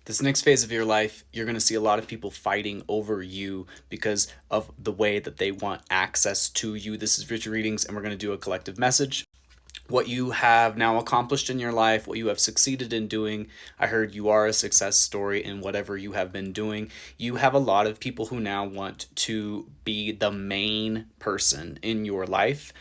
This next phase of your life, you're going to see a lot of people fighting over you because of the way that they want access to you. This is Richard Readings, and we're going to do a collective message. What you have now accomplished in your life, what you have succeeded in doing. I heard you are a success story in whatever you have been doing. You have a lot of people who now want to be the main person in your life.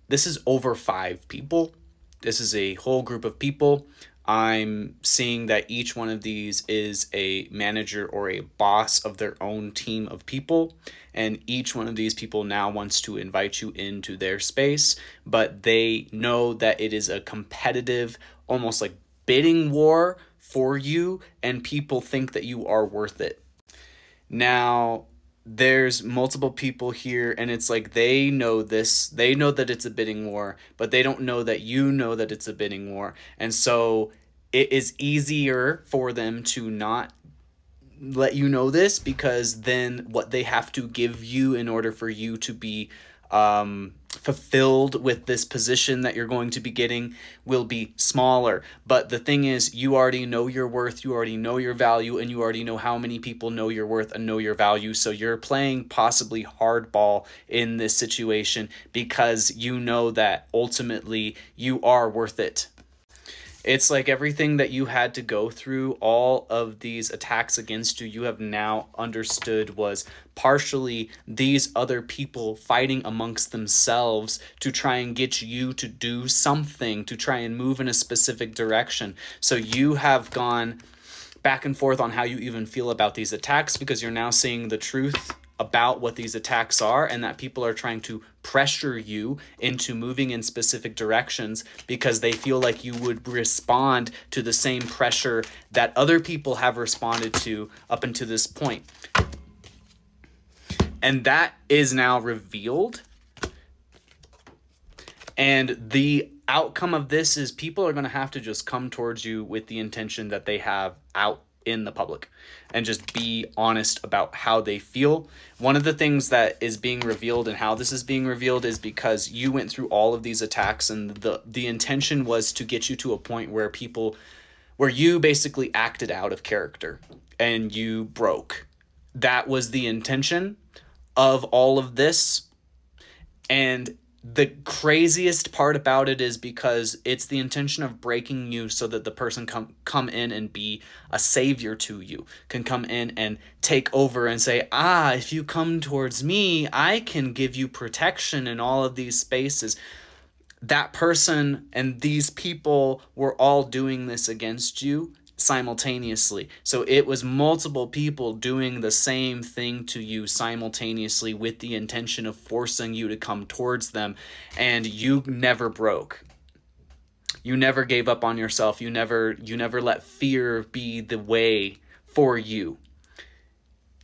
This is over 5 people. This is a whole group of people. I'm seeing that each one of these is a manager or a boss of their own team of people. And each one of these people now wants to invite you into their space, but they know that it is a competitive, almost like bidding war for you, and people think that you are worth it. Now, there's multiple people here, and it's like they know this. They know that it's a bidding war, but they don't know that you know that it's a bidding war. And so it is easier for them to not let you know this, because then what they have to give you in order for you to be fulfilled with this position that you're going to be getting will be smaller. But the thing is, you already know your worth, you already know your value, and you already know how many people know your worth and know your value. So you're playing possibly hardball in this situation because you know that ultimately you are worth it. It's like everything that you had to go through, all of these attacks against you, you have now understood was partially these other people fighting amongst themselves to try and get you to do something, to try and move in a specific direction. So you have gone back and forth on how you even feel about these attacks, because you're now seeing the truth about what these attacks are, and that people are trying to pressure you into moving in specific directions because they feel like you would respond to the same pressure that other people have responded to up until this point. And that is now revealed. And the outcome of this is people are going to have to just come towards you with the intention that they have out in the public, and just be honest about how they feel. One of the things that is being revealed and how this is being revealed is because you went through all of these attacks, and the intention was to get you to a point where you basically acted out of character and you broke. That was the intention of all of this. And the craziest part about it is because it's the intention of breaking you so that the person come in and be a savior to you, can come in and take over and say, if you come towards me, I can give you protection in all of these spaces. That person and these people were all doing this against you simultaneously. So it was multiple people doing the same thing to you simultaneously with the intention of forcing you to come towards them, and you never broke. You never gave up on yourself. You never let fear be the way for you.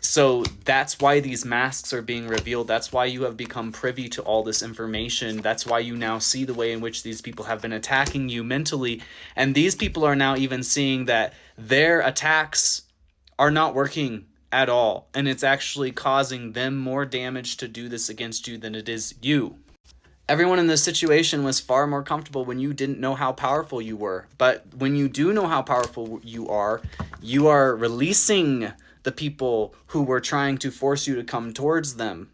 So that's why these masks are being revealed. That's why you have become privy to all this information. That's why you now see the way in which these people have been attacking you mentally. And these people are now even seeing that their attacks are not working at all. And it's actually causing them more damage to do this against you than it is you. Everyone in this situation was far more comfortable when you didn't know how powerful you were. But when you do know how powerful you are releasing the people who were trying to force you to come towards them.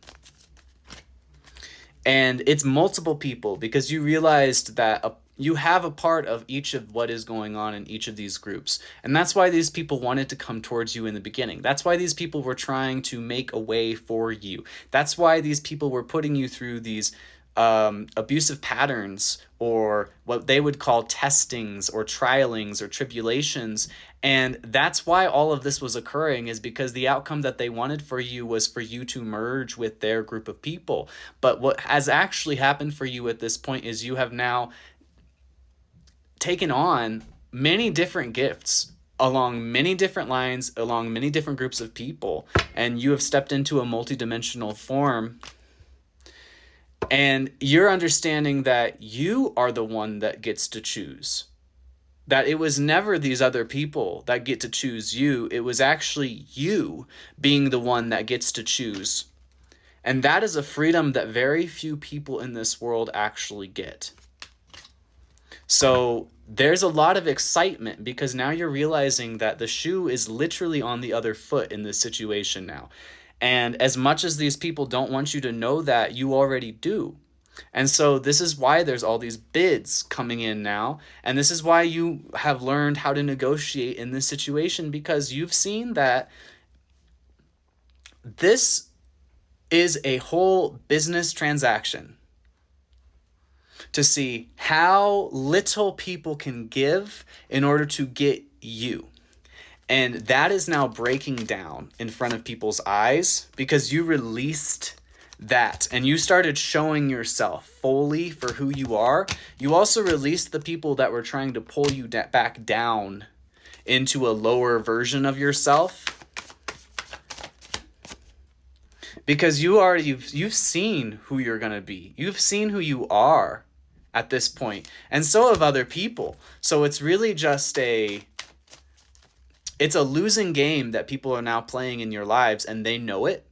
And it's multiple people, because you realized that you have a part of each of what is going on in each of these groups. And that's why these people wanted to come towards you in the beginning. That's why these people were trying to make a way for you. That's why these people were putting you through these abusive patterns, or what they would call testings or trialings or tribulations. And that's why all of this was occurring, is because the outcome that they wanted for you was for you to merge with their group of people. But what has actually happened for you at this point is you have now taken on many different gifts along many different lines, along many different groups of people, and you have stepped into a multidimensional form. And you're understanding that you are the one that gets to choose. That it was never these other people that get to choose you. It was actually you being the one that gets to choose. And that is a freedom that very few people in this world actually get. So there's a lot of excitement because now you're realizing that the shoe is literally on the other foot in this situation now. And as much as these people don't want you to know that, you already do. And so this is why there's all these bids coming in now. And this is why you have learned how to negotiate in this situation, because you've seen that this is a whole business transaction to see how little people can give in order to get you. And that is now breaking down in front of people's eyes because you released that and you started showing yourself fully for who you are. You also released the people that were trying to pull you back down into a lower version of yourself, because you've seen who you're going to be. You've seen who you are at this point, and so have other people. So it's really just it's a losing game that people are now playing in your lives, and they know it,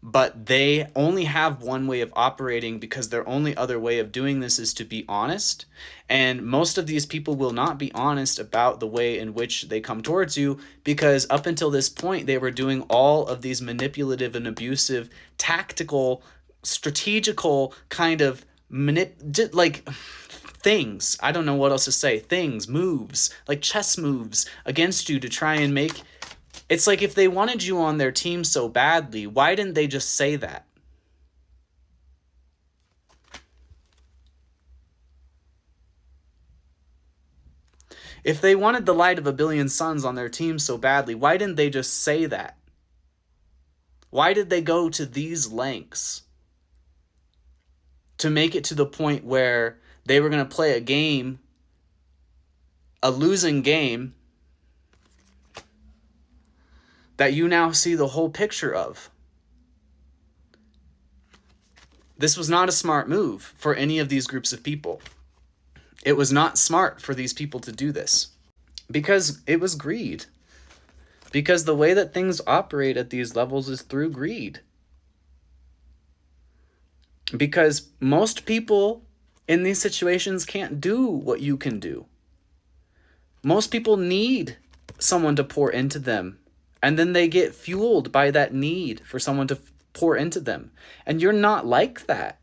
but they only have one way of operating because their only other way of doing this is to be honest. And most of these people will not be honest about the way in which they come towards you, because up until this point, they were doing all of these manipulative and abusive, tactical, strategical kind of things. I don't know what else to say. Things, moves, like chess moves against you to try and make. It's like if they wanted you on their team so badly, why didn't they just say that? If they wanted the light of a billion suns on their team so badly, why didn't they just say that? Why did they go to these lengths to make it to the point where they were going to play a game, a losing game, that you now see the whole picture of? This was not a smart move for any of these groups of people. It was not smart for these people to do this because it was greed. Because the way that things operate at these levels is through greed. Because most people in these situations can't do what you can do. Most people need someone to pour into them, and then they get fueled by that need for someone to pour into them. And you're not like that.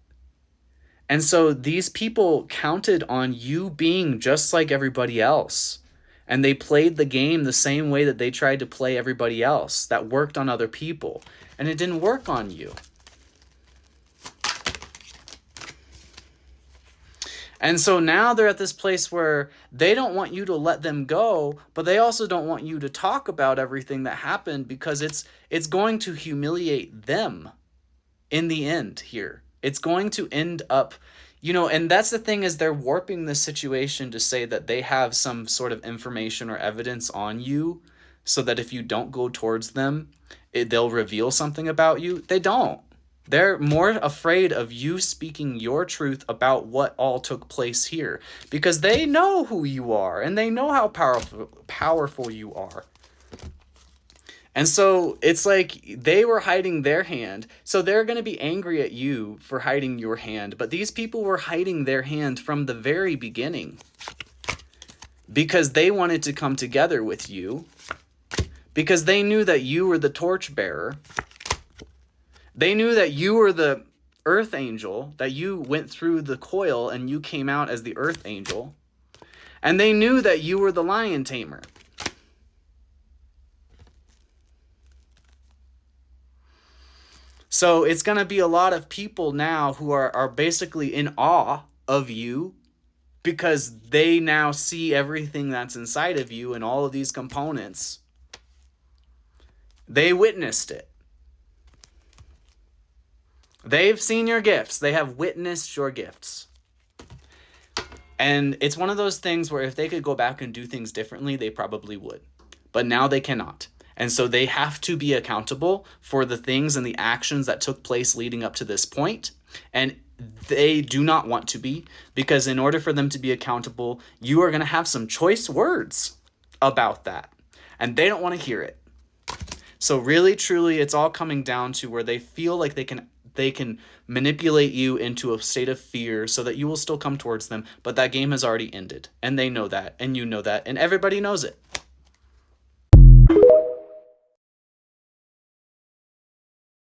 And so these people counted on you being just like everybody else. And they played the game the same way that they tried to play everybody else that worked on other people. And it didn't work on you. And so now they're at this place where they don't want you to let them go, but they also don't want you to talk about everything that happened, because it's going to humiliate them in the end here. It's going to end up, and that's the thing, is they're warping this situation to say that they have some sort of information or evidence on you so that if you don't go towards them, they'll reveal something about you. They don't. They're more afraid of you speaking your truth about what all took place here, because they know who you are and they know how powerful you are. And so it's like they were hiding their hand. So they're going to be angry at you for hiding your hand. But these people were hiding their hand from the very beginning because they wanted to come together with you, because they knew that you were the torchbearer. They knew that you were the earth angel, that you went through the coil and you came out as the earth angel. And they knew that you were the lion tamer. So it's going to be a lot of people now who are basically in awe of you, because they now see everything that's inside of you and all of these components. They witnessed it. They've seen your gifts. They have witnessed your gifts. And it's one of those things where if they could go back and do things differently, they probably would. But now they cannot. And so they have to be accountable for the things and the actions that took place leading up to this point. And they do not want to be, because in order for them to be accountable, you are going to have some choice words about that. And they don't want to hear it. So really, truly, it's all coming down to where they feel like they can manipulate you into a state of fear so that you will still come towards them, but that game has already ended, and they know that, and you know that, and everybody knows it.